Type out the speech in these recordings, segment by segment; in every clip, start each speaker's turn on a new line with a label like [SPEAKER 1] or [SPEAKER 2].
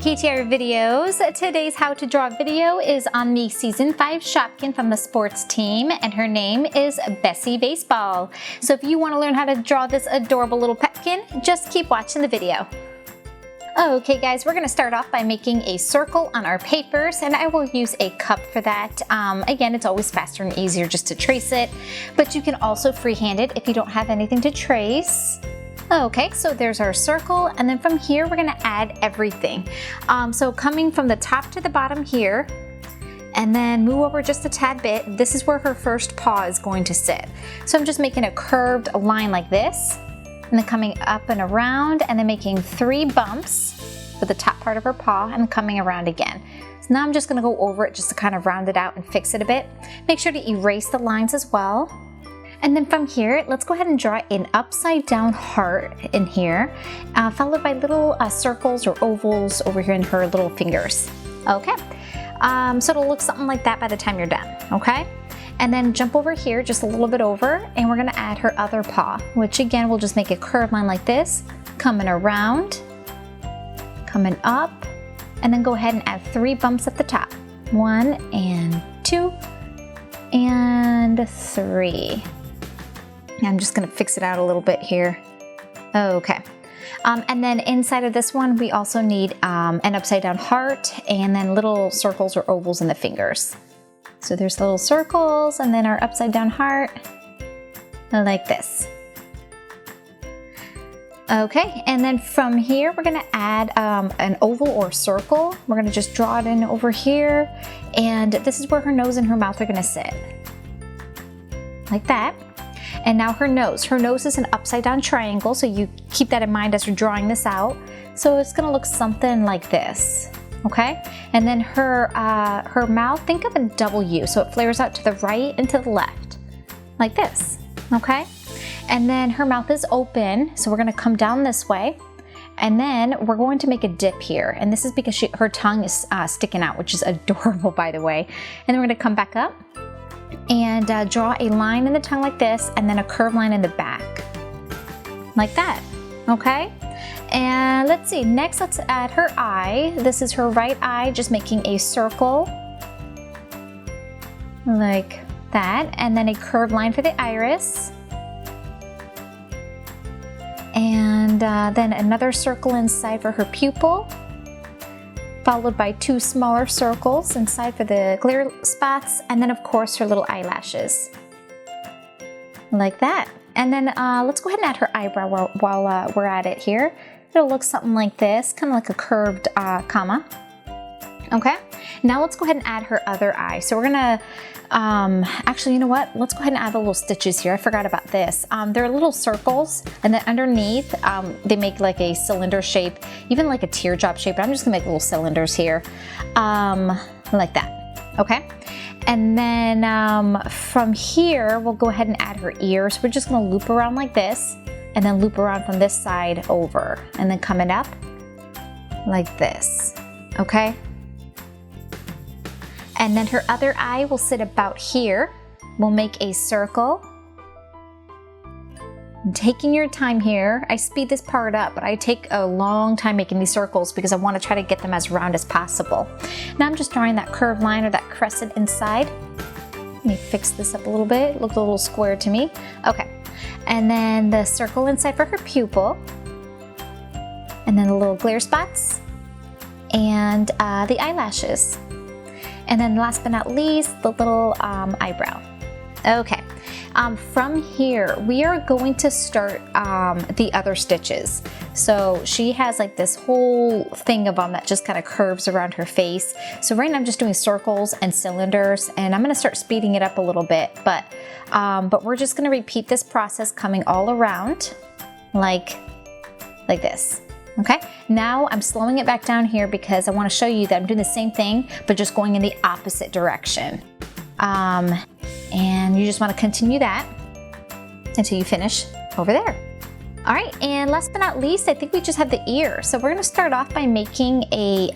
[SPEAKER 1] KTR videos. Today's how to draw video is on the season 5 Shopkin from the sports team, and her name is Bessy Baseball. So if you want to learn how to draw this adorable little petkin, just keep watching the video. Okay guys, we're going to start off by making a circle on our papers, and I will use a cup for that. Again, it's always faster and easier just to trace it, but you can also freehand it if you don't have anything to trace. Okay, so there's our circle, and then from here we're going to add everything. So coming from the top to the bottom here, and then move over just a tad bit, this is where her first paw is going to sit. So I'm just making a curved line like this, and then coming up and around, and then making 3 bumps for the top part of her paw, and coming around again. So now I'm just going to go over it just to kind of round it out and fix it a bit. Make sure to erase the lines as well. And then from here, let's go ahead and draw an upside down heart in here, followed by little circles or ovals over here in her little fingers. Okay, so it'll look something like that by the time you're done, okay? And then jump over here just a little bit over, and we're gonna add her other paw, which again, we'll just make a curved line like this, coming around, coming up, and then go ahead and add 3 bumps at the top. 1 and 2 and 3. I'm just gonna fix it out a little bit here. Okay. And then inside of this one, we also need an upside down heart and then little circles or ovals in the fingers. So there's little circles and then our upside down heart, like this. Okay, and then from here, we're gonna add an oval or circle. We're gonna just draw it in over here, and this is where her nose and her mouth are gonna sit. Like that. And now her nose is an upside down triangle, so you keep that in mind as you're drawing this out. So it's gonna look something like this, okay? And then her mouth, think of a W, so it flares out to the right and to the left, like this, okay? And then her mouth is open, so we're gonna come down this way, and then we're going to make a dip here, and this is because her tongue is sticking out, which is adorable, by the way. And then we're gonna come back up and draw a line in the tongue like this, and then a curved line in the back, like that, okay? And let's see, next let's add her eye. This is her right eye, just making a circle, like that, and then a curved line for the iris. And then another circle inside for her pupil, followed by 2 smaller circles inside for the glare spots, and then of course her little eyelashes, like that. And then let's go ahead and add her eyebrow while we're at it here. It'll look something like this, kind of like a curved comma. Okay, now let's go ahead and add her other eye. So we're gonna, actually, you know what? Let's go ahead and add the little stitches here. I forgot about this. They're little circles, and then underneath, they make like a cylinder shape, even like a teardrop shape, but I'm just gonna make little cylinders here, like that, okay? And then from here, we'll go ahead and add her ears. We're just gonna loop around like this, and then loop around from this side over, and then coming up like this, okay? And then her other eye will sit about here. We'll make a circle. Taking your time here. I speed this part up, but I take a long time making these circles because I want to try to get them as round as possible. Now I'm just drawing that curved line or that crescent inside. Let me fix this up a little bit. It looked a little square to me. Okay. And then the circle inside for her pupil. And then the little glare spots. And the eyelashes. And then last but not least, the little eyebrow. Okay, from here, we are going to start the other stitches. So she has like this whole thing of them that just kind of curves around her face. So right now I'm just doing circles and cylinders, and I'm gonna start speeding it up a little bit, but we're just gonna repeat this process coming all around like this. Okay, now I'm slowing it back down here because I want to show you that I'm doing the same thing, but just going in the opposite direction. And you just want to continue that until you finish over there. All right, and last but not least, I think we just have the ear. So we're going to start off by making a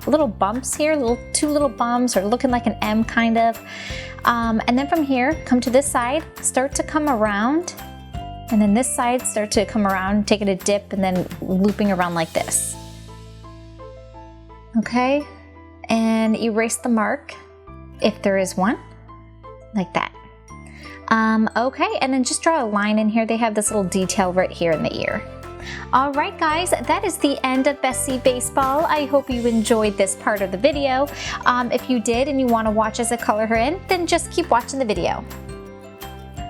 [SPEAKER 1] little bumps here, 2 little bumps, or looking like an M kind of. And then from here, come to this side, start to come around. And then this side, start to come around, taking a dip, and then looping around like this. Okay, and erase the mark if there is one, like that. Okay, and then just draw a line in here. They have this little detail right here in the ear. All right, guys, that is the end of Bessy Baseball. I hope you enjoyed this part of the video. If you did and you want to watch as I color her in, then just keep watching the video.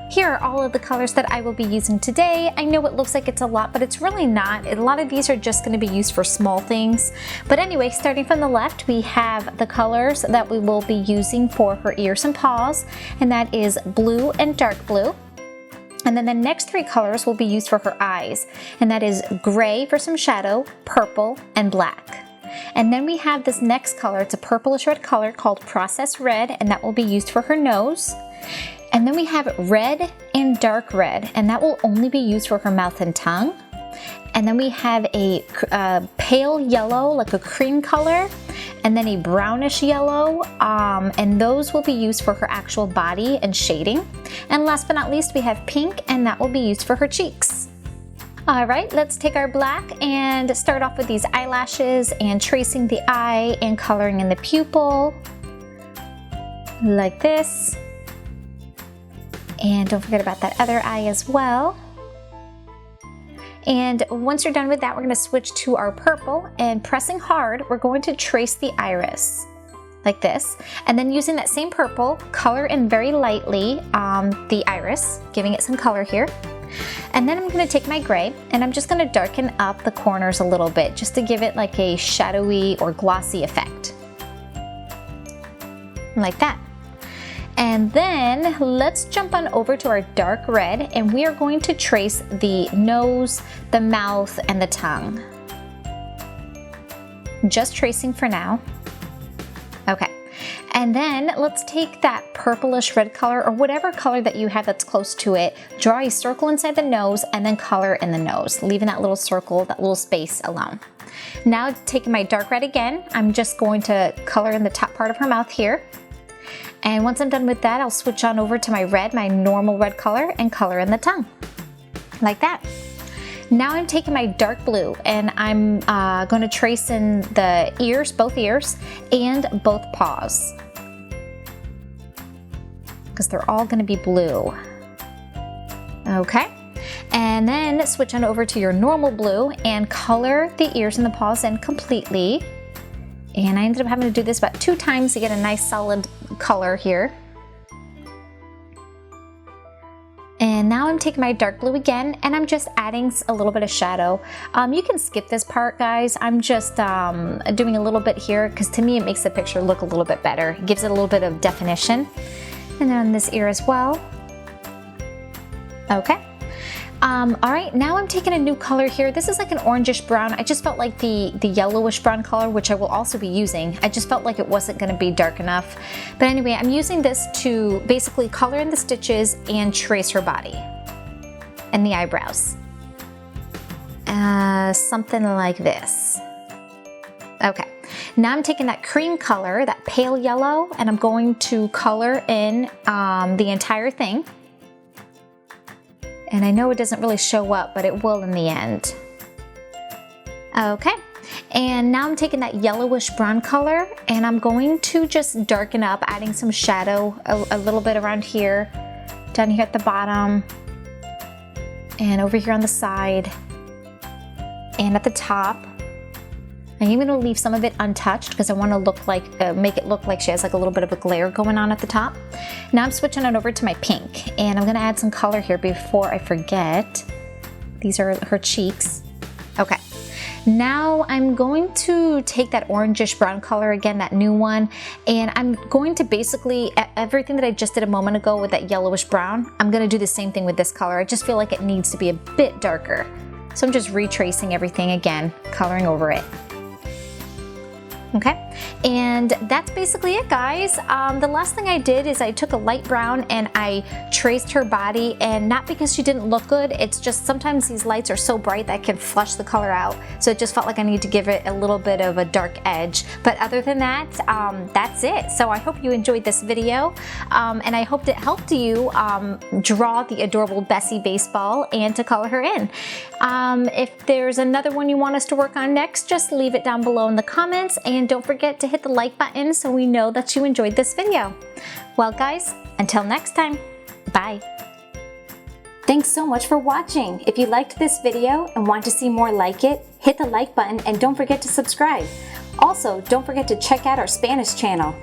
[SPEAKER 1] Here are all of the colors that I will be using today. I know it looks like it's a lot, but it's really not. A lot of these are just going to be used for small things. But anyway, starting from the left, we have the colors that we will be using for her ears and paws, and that is blue and dark blue. And then the next three colors will be used for her eyes, and that is gray for some shadow, purple, and black. And then we have this next color. It's a purplish red color called Processed Red, and that will be used for her nose. And then we have red and dark red, and that will only be used for her mouth and tongue. And then we have a pale yellow, like a cream color, and then a brownish yellow, and those will be used for her actual body and shading. And last but not least, we have pink, and that will be used for her cheeks. All right, let's take our black and start off with these eyelashes and tracing the eye and coloring in the pupil, like this. And don't forget about that other eye as well. And once you're done with that, we're going to switch to our purple, and pressing hard, we're going to trace the iris like this. And then using that same purple, color in very lightly the iris, giving it some color here. And then I'm going to take my gray, and I'm just going to darken up the corners a little bit, just to give it like a shadowy or glossy effect. Like that. And then let's jump on over to our dark red, and we are going to trace the nose, the mouth, and the tongue. Just tracing for now. Okay. And then let's take that purplish red color, or whatever color that you have that's close to it, draw a circle inside the nose, and then color in the nose, leaving that little circle, that little space alone. Now taking my dark red again, I'm just going to color in the top part of her mouth here. And once I'm done with that, I'll switch on over to my red, my normal red color, and color in the tongue, like that. Now I'm taking my dark blue, and I'm going to trace in the ears, both ears, and both paws, because they're all going to be blue. Okay. And then switch on over to your normal blue and color the ears and the paws in completely. And I ended up having to do this about 2 times to get a nice solid color here. And now I'm taking my dark blue again, and I'm just adding a little bit of shadow. You can skip this part, guys. I'm just doing a little bit here, because to me it makes the picture look a little bit better. It gives it a little bit of definition. And then on this ear as well. Okay. All right, now I'm taking a new color here. This is like an orangish brown. I just felt like the yellowish brown color, which I will also be using, I just felt like it wasn't gonna be dark enough. But anyway, I'm using this to basically color in the stitches and trace her body and the eyebrows. Something like this. Okay, now I'm taking that cream color, that pale yellow, and I'm going to color in the entire thing. And I know it doesn't really show up, but it will in the end. Okay, and now I'm taking that yellowish brown color, and I'm going to just darken up, adding some shadow a little bit around here, down here at the bottom, and over here on the side, and at the top. I'm even going to leave some of it untouched because I want to look like, make it look like she has like a little bit of a glare going on at the top. Now I'm switching on over to my pink, and I'm going to add some color here before I forget. These are her cheeks. Okay. Now I'm going to take that orangish brown color again, that new one, and I'm going to basically, everything that I just did a moment ago with that yellowish brown, I'm going to do the same thing with this color. I just feel like it needs to be a bit darker. So I'm just retracing everything again, coloring over it. Okay, and that's basically it, guys. The last thing I did is I took a light brown and I traced her body, and not because she didn't look good, it's just sometimes these lights are so bright that can flush the color out, so it just felt like I need to give it a little bit of a dark edge. But other than that, that's it. So I hope you enjoyed this video, and I hope it helped you draw the adorable Bessy baseball and to color her in. If there's another one you want us to work on next, just leave it down below in the comments, and and don't forget to hit the like button so we know that you enjoyed this video. Well guys, until next time, bye. Thanks so much for watching. If you liked this video and want to see more like it, hit the like button and don't forget to subscribe. Also, don't forget to check out our Spanish channel.